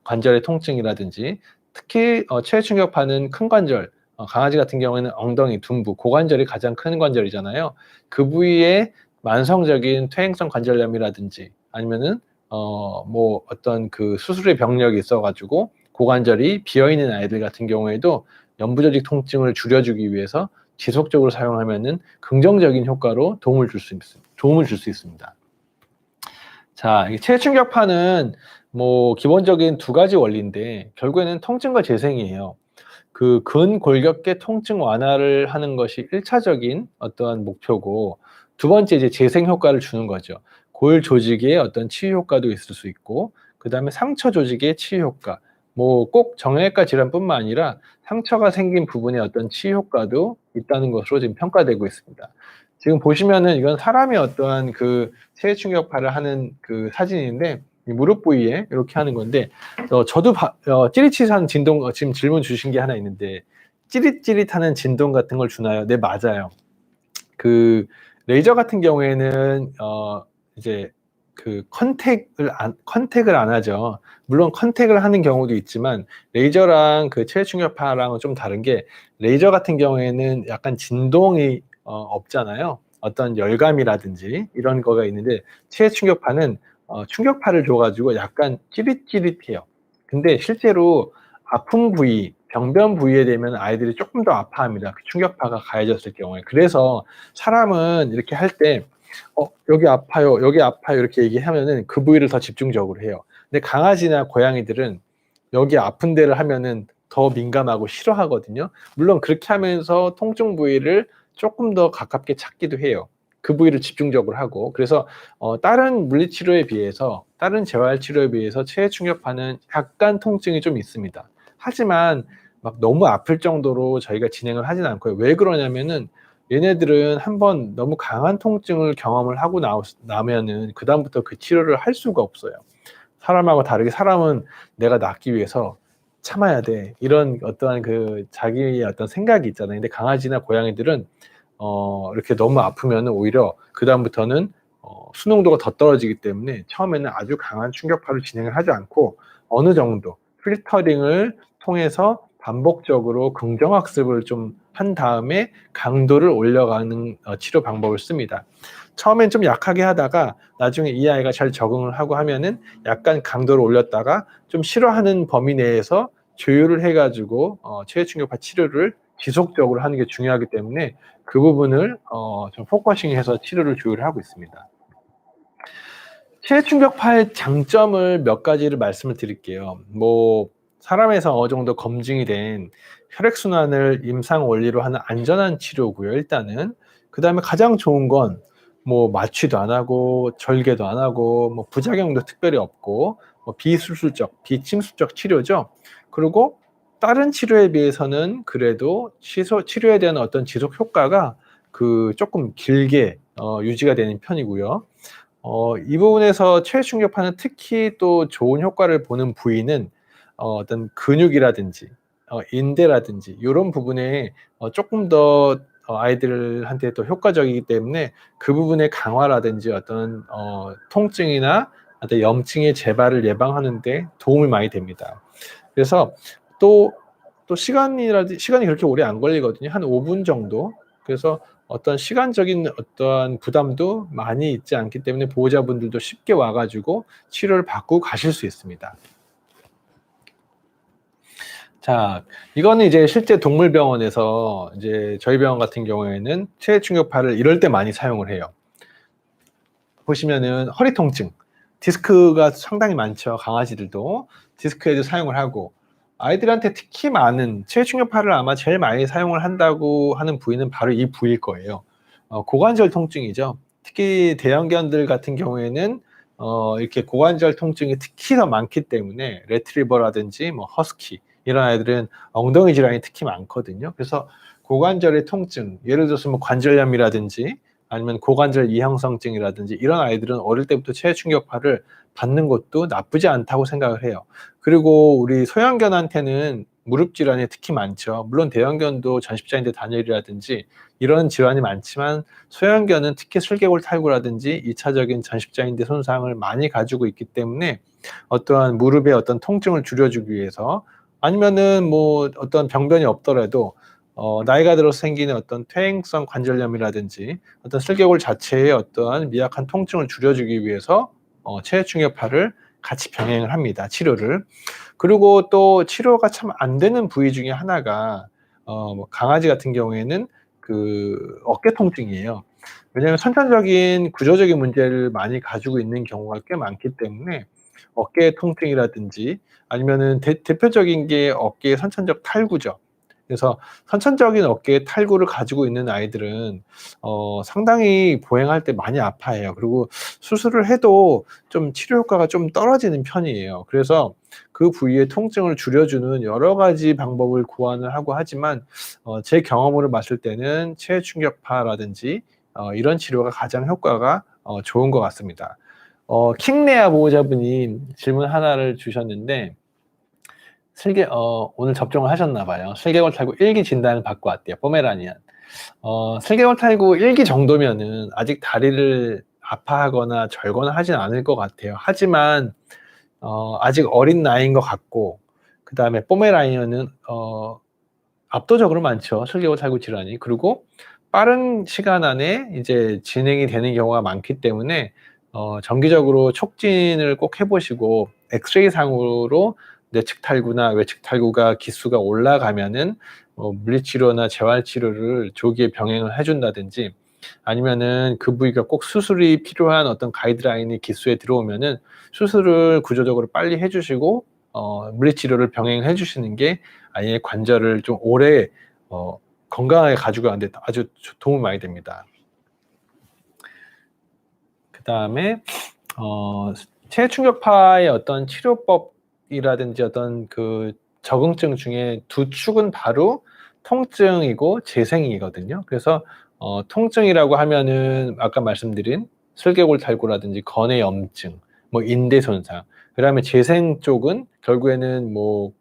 관절의 통증이라든지, 특히 체외 충격파는 큰 관절, 강아지 같은 경우에는 엉덩이, 둔부, 고관절이 가장 큰 관절이잖아요. 그 부위에 만성적인 퇴행성 관절염이라든지 아니면은 뭐 어떤 그 수술의 병력이 있어가지고 고관절이 비어있는 아이들 같은 경우에도 연부조직 통증을 줄여주기 위해서 지속적으로 사용하면은 긍정적인 효과로 도움을 줄 수 있습니다. 자, 이 체충격파는 뭐 기본적인 두 가지 원리인데 결국에는 통증과 재생이에요. 그 근골격계 통증 완화를 하는 것이 1차적인 어떠한 목표고, 두 번째 이제 재생 효과를 주는 거죠. 골 조직의 어떤 치유 효과도 있을 수 있고, 그다음에 상처 조직의 치유 효과, 뭐 꼭 정형외과 질환뿐만 아니라 상처가 생긴 부분의 어떤 치유 효과도 있다는 것으로 지금 평가되고 있습니다. 지금 보시면은 이건 사람의 어떠한 그 체외 충격파를 하는 그 사진인데, 이 무릎 부위에 이렇게 하는 건데, 저도 찌릿찌릿한 진동, 지금 질문 주신 게 하나 있는데 찌릿찌릿하는 진동 같은 걸 주나요? 네, 맞아요. 그 레이저 같은 경우에는 이제 그 컨택을 안 하죠. 물론 컨택을 하는 경우도 있지만 레이저랑 그 체외 충격파랑은 좀 다른 게, 레이저 같은 경우에는 약간 진동이 없잖아요. 어떤 열감이라든지 이런 거가 있는데 체외 충격파는 충격파를 줘가지고 약간 찌릿찌릿해요. 근데 실제로 아픈 부위, 병변 부위에 되면 아이들이 조금 더 아파합니다. 그 충격파가 가해졌을 경우에. 그래서 사람은 이렇게 할 때, 여기 아파요, 여기 아파요, 이렇게 얘기하면은 그 부위를 더 집중적으로 해요. 근데 강아지나 고양이들은 여기 아픈 데를 하면은 더 민감하고 싫어하거든요. 물론 그렇게 하면서 통증 부위를 조금 더 가깝게 찾기도 해요. 그 부위를 집중적으로 하고. 그래서 다른 물리치료에 비해서, 다른 재활치료에 비해서 체해 충격파는 약간 통증이 좀 있습니다. 하지만 막 너무 아플 정도로 저희가 진행을 하진 않고요. 왜 그러냐면은 얘네들은 한번 너무 강한 통증을 경험을 하고 나면은 그다음부터 그 치료를 할 수가 없어요. 사람하고 다르게 사람은 내가 낫기 위해서 참아야 돼. 이런 어떠한 그 자기의 어떤 생각이 있잖아요. 근데 강아지나 고양이들은 이렇게 너무 아프면 오히려 그다음부터는 수능도가 더 떨어지기 때문에 처음에는 아주 강한 충격파를 진행을 하지 않고 어느 정도 필터링을 통해서 반복적으로 긍정학습을 좀 한 다음에 강도를 올려가는 치료 방법을 씁니다. 처음엔 좀 약하게 하다가 나중에 이 아이가 잘 적응을 하고 하면은 약간 강도를 올렸다가 좀 싫어하는 범위 내에서 조율을 해가지고 체해 충격파 치료를 지속적으로 하는 게 중요하기 때문에 그 부분을 좀 포커싱해서 치료를 조율하고 있습니다. 체해 충격파의 장점을 몇 가지를 말씀을 드릴게요. 뭐 사람에서 어느 정도 검증이 된 혈액순환을 임상 원리로 하는 안전한 치료고요. 일단은 그 다음에 가장 좋은 건 뭐 마취도 안 하고 절개도 안 하고 뭐 부작용도 특별히 없고 뭐 비수술적, 비침수적 치료죠. 그리고 다른 치료에 비해서는 그래도 치료에 대한 어떤 지속 효과가 그 조금 길게 유지가 되는 편이고요. 이 부분에서 체해 충격파는 특히 또 좋은 효과를 보는 부위는 어떤 근육이라든지 인대라든지 이런 부분에 조금 더 아이들한테 더 효과적이기 때문에 그 부분의 강화라든지 어떤 통증이나 어떤 염증의 재발을 예방하는 데 도움이 많이 됩니다. 그래서 또 시간이 그렇게 오래 안 걸리거든요. 한 5분 정도. 그래서 어떤 시간적인 어떠한 부담도 많이 있지 않기 때문에 보호자분들도 쉽게 와가지고 치료를 받고 가실 수 있습니다. 자, 이거는 이제 실제 동물병원에서 이제 저희 병원 같은 경우에는 체해 충격파를 이럴 때 많이 사용을 해요. 보시면은 허리 통증, 디스크가 상당히 많죠. 강아지들도 디스크에도 사용을 하고 아이들한테 특히 많은 체해 충격파를 아마 제일 많이 사용을 한다고 하는 부위는 바로 이 부위일 거예요. 고관절 통증이죠. 특히 대형견들 같은 경우에는 이렇게 고관절 통증이 특히 더 많기 때문에 레트리버라든지 뭐 허스키 이런 아이들은 엉덩이 질환이 특히 많거든요. 그래서 고관절의 통증, 예를 들어서 뭐 관절염이라든지 아니면 고관절 이형성증이라든지 이런 아이들은 어릴 때부터 체해 충격파를 받는 것도 나쁘지 않다고 생각을 해요. 그리고 우리 소형견한테는 무릎 질환이 특히 많죠. 물론 대형견도 전십자인대 단열이라든지 이런 질환이 많지만 소형견은 특히 슬개골 탈구라든지 2차적인 전십자인대 손상을 많이 가지고 있기 때문에 어떠한 무릎의 어떤 통증을 줄여주기 위해서 아니면은 뭐 어떤 병변이 없더라도 나이가 들어서 생기는 어떤 퇴행성 관절염이라든지 어떤 슬개골 자체의 어떠한 미약한 통증을 줄여주기 위해서 체해 충격파를 같이 병행을 합니다. 치료를. 그리고 또 치료가 참 안 되는 부위 중에 하나가 뭐 강아지 같은 경우에는 그 어깨 통증이에요. 왜냐하면 선천적인 구조적인 문제를 많이 가지고 있는 경우가 꽤 많기 때문에 어깨 통증이라든지 아니면은 대표적인 게 어깨의 선천적 탈구죠. 그래서 선천적인 어깨에 탈구를 가지고 있는 아이들은 상당히 보행할 때 많이 아파해요. 그리고 수술을 해도 좀 치료 효과가 좀 떨어지는 편이에요. 그래서 그 부위의 통증을 줄여주는 여러 가지 방법을 고안을 하고 하지만 제 경험으로 봤을 때는 체해 충격파라든지 이런 치료가 가장 효과가 좋은 것 같습니다. 킹레아 보호자분이 질문 하나를 주셨는데 오늘 접종을 하셨나 봐요. 슬개골 탈구 1기 진단을 받고 왔대요. 포메라니안. 슬개골 탈구 1기 정도면은 아직 다리를 아파하거나 절거나 하진 않을 것 같아요. 하지만 아직 어린 나이인 것 같고 그다음에 포메라니안은 압도적으로 많죠. 슬개골 탈구 질환이. 그리고 빠른 시간 안에 이제 진행이 되는 경우가 많기 때문에 정기적으로 촉진을 꼭 해보시고 엑스레이 상으로 내측 탈구나 외측 탈구가 기수가 올라가면은 물리치료나 재활치료를 조기에 병행을 해준다든지, 아니면은 그 부위가 꼭 수술이 필요한 어떤 가이드라인이 기수에 들어오면은 수술을 구조적으로 빨리 해주시고 물리치료를 병행해 주시는 게 아예 관절을 좀 오래 건강하게 가지고 가는데 아주 도움이 많이 됩니다. 그 다음에 체해 충격파의 어떤 치료법이라든지 어떤 그 적응증 중에 두 축은 바로 통증이고 재생이거든요. 그래서 통증이라고 하면은 아까 말씀드린 슬개골 탈구라든지 건의 염증, 뭐 인대 손상. 그다음에 재생 쪽은 결국에는 뭐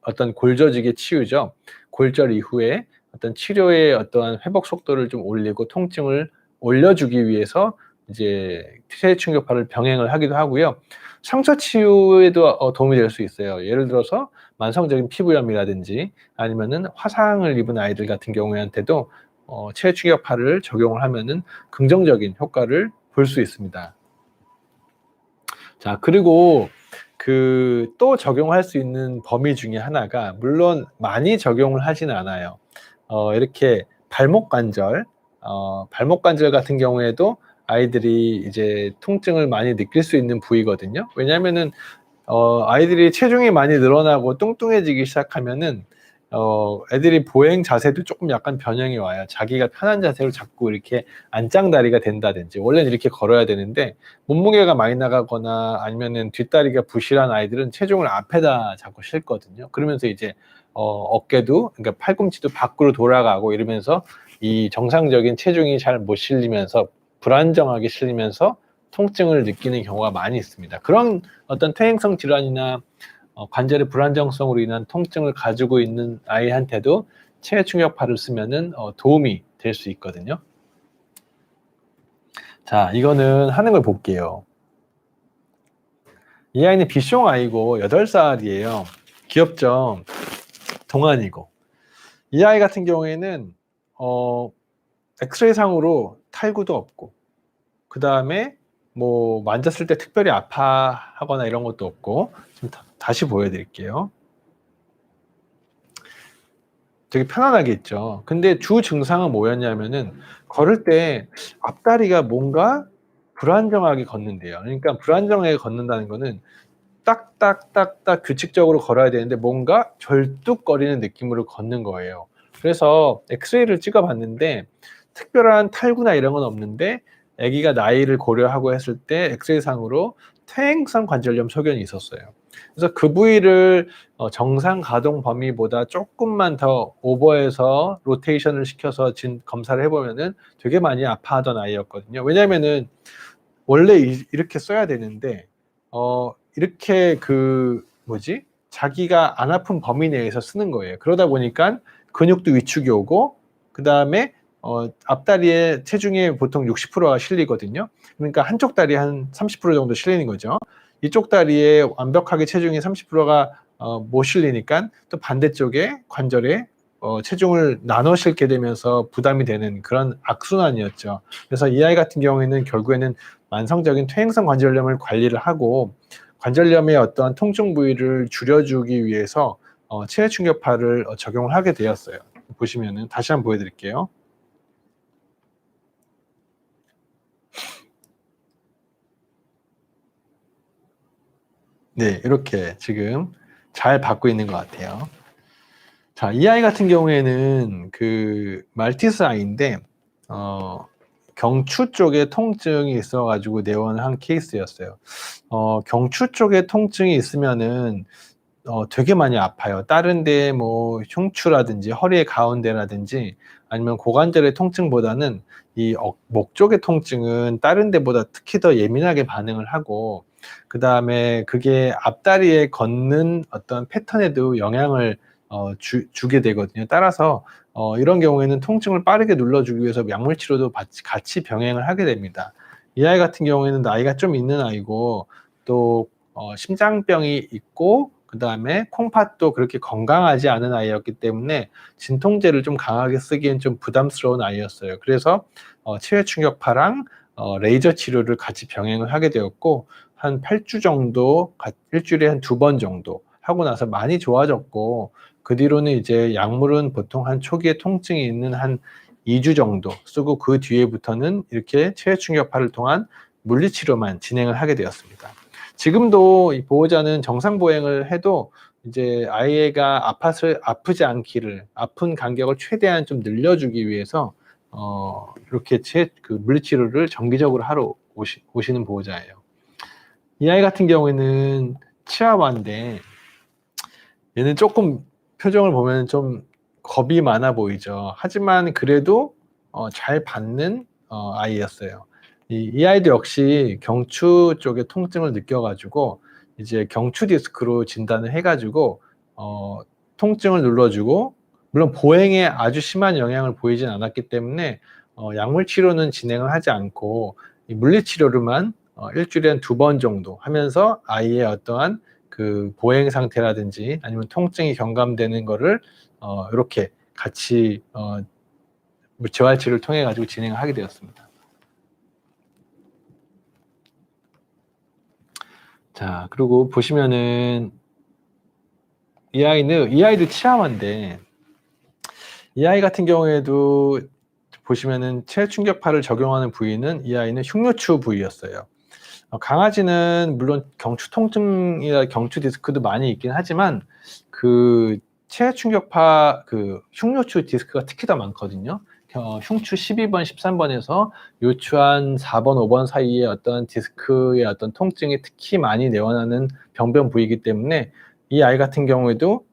어떤 골저직의 치유죠. 골절 이후에 어떤 치료의 어떠한 회복 속도를 좀 올리고 통증을 올려주기 위해서 이제 체해 충격파를 병행을 하기도 하고요. 상처 치유에도 도움이 될 수 있어요. 예를 들어서 만성적인 피부염이라든지 아니면은 화상을 입은 아이들 같은 경우한테도 체해 충격파를 적용을 하면은 긍정적인 효과를 볼 수 있습니다. 자, 그리고 또 적용할 수 있는 범위 중에 하나가, 물론 많이 적용을 하지는 않아요. 이렇게 발목 관절 같은 경우에도 아이들이 이제 통증을 많이 느낄 수 있는 부위거든요. 왜냐하면은 아이들이 체중이 많이 늘어나고 뚱뚱해지기 시작하면은 애들이 보행 자세도 조금 약간 변형이 와요. 자기가 편한 자세로 자꾸 이렇게 안짱다리가 된다든지, 원래는 이렇게 걸어야 되는데 몸무게가 많이 나가거나 아니면은 뒷다리가 부실한 아이들은 체중을 앞에다 자꾸 싣거든요. 그러면서 이제 어깨도, 그러니까 팔꿈치도 밖으로 돌아가고 이러면서 이 정상적인 체중이 잘 못 실리면서 불안정하게 실리면서 통증을 느끼는 경우가 많이 있습니다. 그런 어떤 퇴행성 질환이나 관절의 불안정성으로 인한 통증을 가지고 있는 아이한테도 체해 충격파를 쓰면은 도움이 될 수 있거든요. 자, 이거는 하는 걸 볼게요. 이 아이는 비숑 아이고 8살이에요. 귀엽죠? 동안이고. 이 아이 같은 경우에는 엑스레이 상으로 탈구도 없고, 그 다음에 뭐 만졌을 때 특별히 아파하거나 이런 것도 없고, 좀 다시 보여드릴게요. 되게 편안하게 있죠. 근데 주 증상은 뭐였냐면은 걸을 때 앞다리가 뭔가 불안정하게 걷는데요. 그러니까 불안정하게 걷는다는 거는 딱딱딱딱 규칙적으로 걸어야 되는데 뭔가 절뚝거리는 느낌으로 걷는 거예요. 그래서 엑스레이를 찍어 봤는데 특별한 탈구나 이런 건 없는데, 아기가 나이를 고려하고 했을 때 엑스레이 상으로 퇴행성 관절염 소견이 있었어요. 그래서 그 부위를 정상 가동 범위보다 조금만 더 오버해서 로테이션을 시켜서 검사를 해보면은 되게 많이 아파하던 아이였거든요. 왜냐면은 원래 이렇게 써야 되는데 이렇게 자기가 안 아픈 범위 내에서 쓰는 거예요. 그러다 보니까 근육도 위축이 오고, 그 다음에 앞다리에 체중의 보통 60%가 실리거든요. 그러니까 한쪽 다리에 한 30% 정도 실리는 거죠. 이쪽 다리에 완벽하게 체중이 30%가 못 실리니까 또 반대쪽에 관절에 체중을 나눠 실게 되면서 부담이 되는 그런 악순환이었죠. 그래서 이 아이 같은 경우에는 결국에는 만성적인 퇴행성 관절염을 관리를 하고 관절염의 어떠한 통증 부위를 줄여주기 위해서 체해 충격파를 적용을 하게 되었어요. 보시면은 다시 한번 보여드릴게요. 네, 이렇게 지금 잘 받고 있는 것 같아요. 자, 이 아이 같은 경우에는 그 말티즈 아이인데 경추 쪽에 통증이 있어가지고 내원을 한 케이스였어요. 경추 쪽에 통증이 있으면은 되게 많이 아파요. 다른 데 뭐 흉추라든지 허리의 가운데라든지 아니면 고관절의 통증보다는 이 목 쪽의 통증은 다른 데보다 특히 더 예민하게 반응을 하고, 그 다음에 그게 앞다리에 걷는 어떤 패턴에도 영향을 주게 되거든요. 따라서 이런 경우에는 통증을 빠르게 눌러주기 위해서 약물 치료도 같이 병행을 하게 됩니다. 이 아이 같은 경우에는 나이가 좀 있는 아이고 또 심장병이 있고, 그 다음에 콩팥도 그렇게 건강하지 않은 아이였기 때문에 진통제를 좀 강하게 쓰기엔 좀 부담스러운 아이였어요. 그래서 체외 충격파랑 레이저 치료를 같이 병행을 하게 되었고, 한 8주 정도, 일주일에 한 2번 정도 하고 나서 많이 좋아졌고, 그 뒤로는 이제 약물은 보통 한 초기에 통증이 있는 한 2주 정도 쓰고, 그 뒤에부터는 이렇게 체외 충격파를 통한 물리치료만 진행을 하게 되었습니다. 지금도 이 보호자는 정상 보행을 해도 이제 아이가 아프지 않기를, 아픈 간격을 최대한 좀 늘려주기 위해서 이렇게 그 물리치료를 정기적으로 하러 오시는 보호자예요. 이 아이 같은 경우에는 치아와인데, 얘는 조금 표정을 보면 좀 겁이 많아 보이죠. 하지만 그래도 잘 받는 아이였어요. 이 아이도 역시 경추 쪽에 통증을 느껴가지고 이제 경추 디스크로 진단을 해가지고 통증을 눌러주고, 물론 보행에 아주 심한 영향을 보이진 않았기 때문에 약물 치료는 진행을 하지 않고 이 물리 치료로만 일주일에 한 2번 정도 하면서 아이의 어떠한 그 보행 상태라든지 아니면 통증이 경감되는 거를 이렇게 같이 재활 치료를 통해 가지고 진행을 하게 되었습니다. 자, 그리고 보시면은 이 아이도 치아와인데, 이 아이 같은 경우에도 보시면은 체외 충격파를 적용하는 부위는 이 아이는 흉노추 부위였어요. 강아지는 물론 경추 통증이나 경추 디스크도 많이 있긴 하지만 그 체외 충격파 그 흉노추 디스크가 특히 더 많거든요. 흉추 12번, 13번에서 요추한 4번, 5번 사이에 어떤 디스크의 어떤 통증이 특히 많이 내원하는 병변 부위이기 때문에 이 아이 같은 경우에도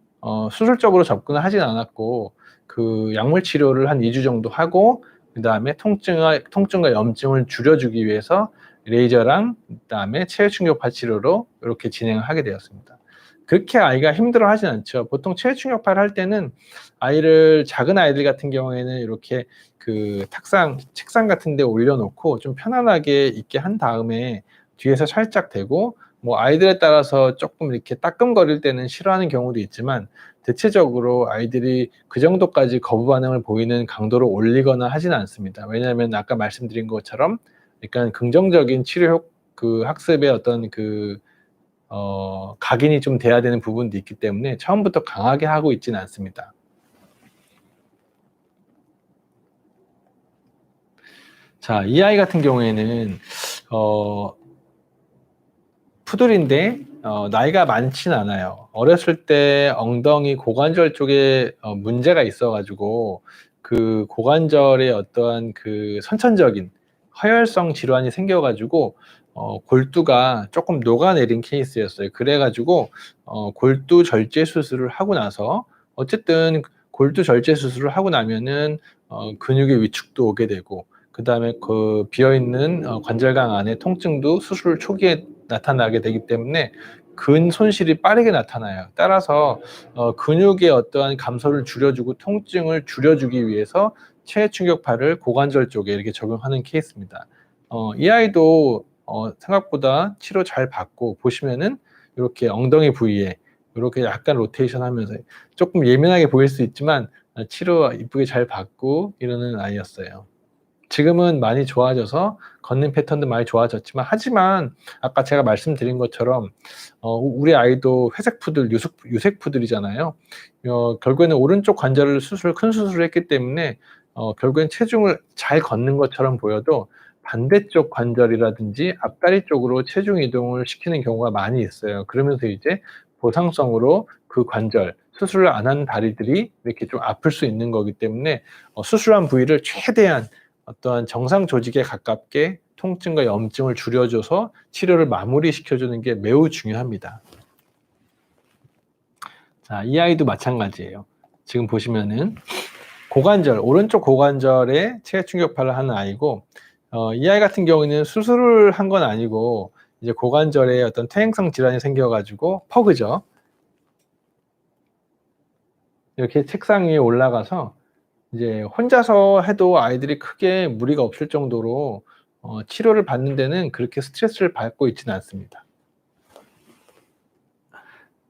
수술적으로 접근을 하진 않았고, 그 약물 치료를 한 2주 정도 하고, 그 다음에 통증과 염증을 줄여주기 위해서 레이저랑 그다음에 체외 충격파 치료로 이렇게 진행을 하게 되었습니다. 그렇게 아이가 힘들어 하진 않죠. 보통 체외 충격파를 할 때는 작은 아이들 같은 경우에는 이렇게 그 책상 같은 데 올려놓고 좀 편안하게 있게 한 다음에 뒤에서 살짝 대고, 뭐 아이들에 따라서 조금 이렇게 따끔거릴 때는 싫어하는 경우도 있지만, 대체적으로 아이들이 그 정도까지 거부 반응을 보이는 강도로 올리거나 하지는 않습니다. 왜냐하면 아까 말씀드린 것처럼 약간 긍정적인 그 학습의 어떤 각인이 좀 돼야 되는 부분도 있기 때문에 처음부터 강하게 하고 있지는 않습니다. 자, 이 아이 같은 경우에는 푸들인데 나이가 많진 않아요. 어렸을 때 엉덩이 고관절 쪽에 문제가 있어가지고 그 고관절에 어떠한 그 선천적인 허혈성 질환이 생겨가지고 골두가 조금 녹아내린 케이스였어요. 그래가지고 골두 절제 수술을 하고 나서, 어쨌든 골두 절제 수술을 하고 나면은 근육의 위축도 오게 되고, 그 다음에 그 비어있는 관절강 안에 통증도 수술 초기에 나타나게 되기 때문에 근 손실이 빠르게 나타나요. 따라서 근육의 어떠한 감소를 줄여주고 통증을 줄여주기 위해서 체외 충격파를 고관절 쪽에 이렇게 적용하는 케이스입니다. 이 아이도 생각보다 치료 잘 받고, 보시면은 이렇게 엉덩이 부위에 이렇게 약간 로테이션 하면서 조금 예민하게 보일 수 있지만 치료 이쁘게 잘 받고 이러는 아이였어요. 지금은 많이 좋아져서 걷는 패턴도 많이 좋아졌지만, 하지만 아까 제가 말씀드린 것처럼 우리 아이도 회색 푸들, 유색 푸들이잖아요. 결국에는 오른쪽 관절을 큰 수술을 했기 때문에 결국엔 체중을 잘 걷는 것처럼 보여도 반대쪽 관절이라든지 앞다리 쪽으로 체중 이동을 시키는 경우가 많이 있어요. 그러면서 이제 보상성으로 그 관절, 수술을 안 한 다리들이 이렇게 좀 아플 수 있는 거기 때문에 수술한 부위를 최대한 어떠한 정상 조직에 가깝게 통증과 염증을 줄여줘서 치료를 마무리시켜주는 게 매우 중요합니다. 자, 이 아이도 마찬가지예요. 지금 보시면은 오른쪽 고관절에 체외 충격파를 하는 아이고, 이 아이 같은 경우에는 수술을 한 건 아니고 이제 고관절에 어떤 퇴행성 질환이 생겨가지고 퍼그죠. 이렇게 책상 위에 올라가서 이제 혼자서 해도 아이들이 크게 무리가 없을 정도로 치료를 받는 데는 그렇게 스트레스를 받고 있지는 않습니다.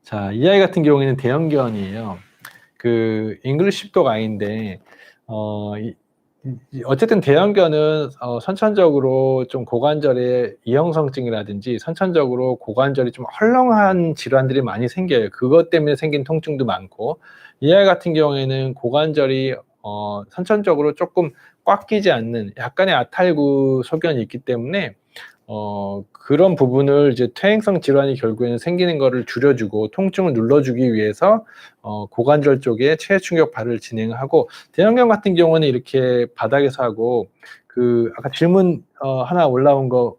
자, 이 아이 같은 경우에는 대형견이에요. 그 잉글리시 십독 아이인데 어쨌든 대형견은 선천적으로 좀 고관절의 이형성증이라든지 선천적으로 고관절이 좀 헐렁한 질환들이 많이 생겨요. 그것 때문에 생긴 통증도 많고, 이 아이 같은 경우에는 고관절이 선천적으로 조금 꽉 끼지 않는 약간의 아탈구 소견이 있기 때문에 그런 부분을 이제 퇴행성 질환이 결국에는 생기는 거를 줄여주고 통증을 눌러주기 위해서 고관절 쪽에 체해 충격파를 진행하고, 대형견 같은 경우는 이렇게 바닥에서 하고, 그 아까 질문 하나 올라온 거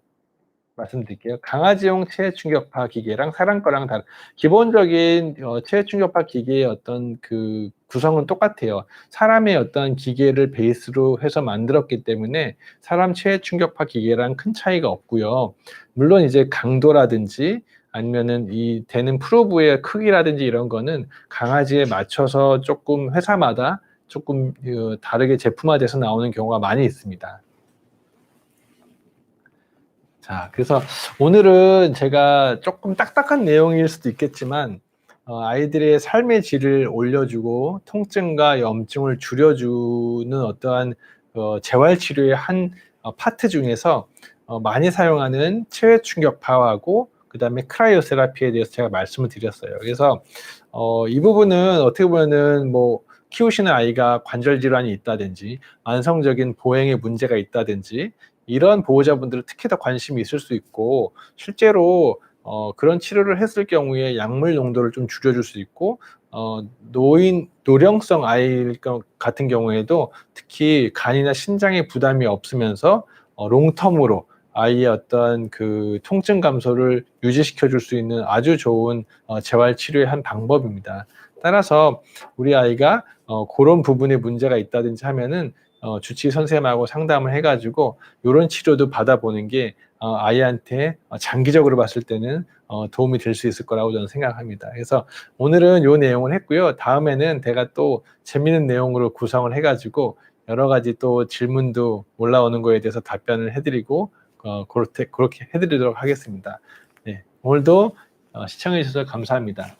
말씀드릴게요. 강아지용 체해 충격파 기계랑 사람 거랑 다른, 기본적인 체해 충격파 기계의 어떤 그 구성은 똑같아요. 사람의 어떤 기계를 베이스로 해서 만들었기 때문에 사람 체해 충격파 기계랑 큰 차이가 없고요. 물론 이제 강도라든지 아니면은 이 되는 프로브의 크기라든지 이런 거는 강아지에 맞춰서 조금 회사마다 조금 다르게 제품화돼서 나오는 경우가 많이 있습니다. 자, 그래서 오늘은 제가 조금 딱딱한 내용일 수도 있겠지만, 아이들의 삶의 질을 올려주고 통증과 염증을 줄여주는 어떠한 재활치료의 한 파트 중에서 많이 사용하는 체외 충격파하고 그 다음에 크라이오세라피에 대해서 제가 말씀을 드렸어요. 그래서 이 부분은 어떻게 보면은 뭐 키우시는 아이가 관절 질환이 있다든지 만성적인 보행에 문제가 있다든지 이런 보호자분들은 특히 더 관심이 있을 수 있고, 실제로 그런 치료를 했을 경우에 약물 농도를 좀 줄여줄 수 있고, 노령성 아이 같은 경우에도 특히 간이나 신장에 부담이 없으면서 롱텀으로 아이의 어떤 그 통증 감소를 유지시켜 줄 수 있는 아주 좋은 재활 치료의 한 방법입니다. 따라서 우리 아이가 그런 부분에 문제가 있다든지 하면은 주치의 선생님하고 상담을 해가지고 이런 치료도 받아보는 게 아이한테 장기적으로 봤을 때는 도움이 될 수 있을 거라고 저는 생각합니다. 그래서 오늘은 이 내용을 했고요. 다음에는 제가 또 재미있는 내용으로 구성을 해가지고 여러 가지 또 질문도 올라오는 거에 대해서 답변을 해드리고 그렇게 해드리도록 하겠습니다. 네, 오늘도 시청해 주셔서 감사합니다.